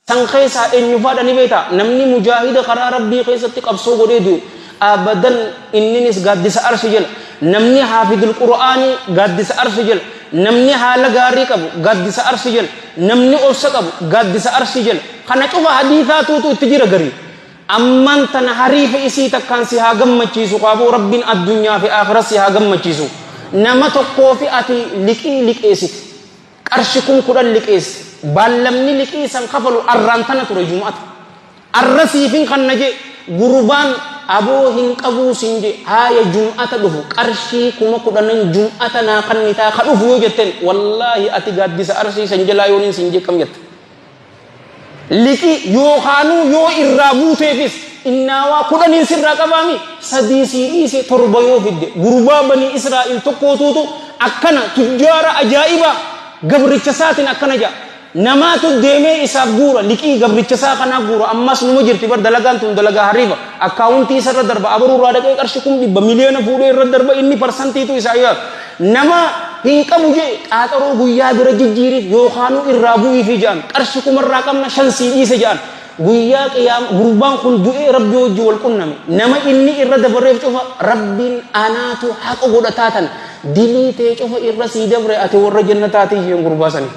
san keessa eenyu faadha ni beekta namni mujaahida karaa rabbii keessatti qabsoo godhee du'e abadan inninis gaaddisa arshi jala namni haafidul qur'aanii gaaddisa arshi jala namni haala gaarii qabu gaaddisa arshi jala namni obsa qabu gaaddisa arshi jala kana cufa hadiisaatuutu itti jira garii amman tana hariifa isii takkaan si haa gammachiisu qaabuu rabbiin addunyaa fi aakhira si haa gammachiisu nama tokkoo fi ati liqii liqeessiti qarshi kun kudhan liqeessi ballamni liqii san kafalu arraan tana ture jumu'ata arra siifin kan naje gurbaan aboo hin qabuu sinje haaya jumu'ata dhufu qarshii kuma kudhanan jumu'ata naa kannitaa ka dhufu yoo jetteen wallaahi ati gaaddisa arshii san jalaa yooniin sinje kam jette liqii yookaanuu yoo irraa buuteefis innaawaa kudhaniin sirraa qabaami sadii sii dhiise torba yoo fidde gurbaa banii israa'il tokkootuutu akkana tujjaara ajaa'iba gabricha isaatiin akkana jaa namaatu deemee isaaf guura liqii gabricha isaa kanaa guura ammas numa jirti bar dalagaan tun dalagaa hariifa akkaawuntii isarra darba abaruurraa dhaqee qarshi 100 miliyoona fuudhee irra darba inni parsantiitu isaa yoo nama hin qabu jee xaaxaroo guyyaa bira jijjiiriif yookaanuu irraa bu'iifi jedhan qarshi kumarraa qabna 5 sii dhiise jedhan guyyaa qiyaama gurbaan kun du'ee rabbi wajji wal qunname nama inni irra dabarreef cufa rabbiin anaatu haqa godhataa tan dilii ta'e cufa irra sii dabre ati warra jannataatii hin gurbaasanii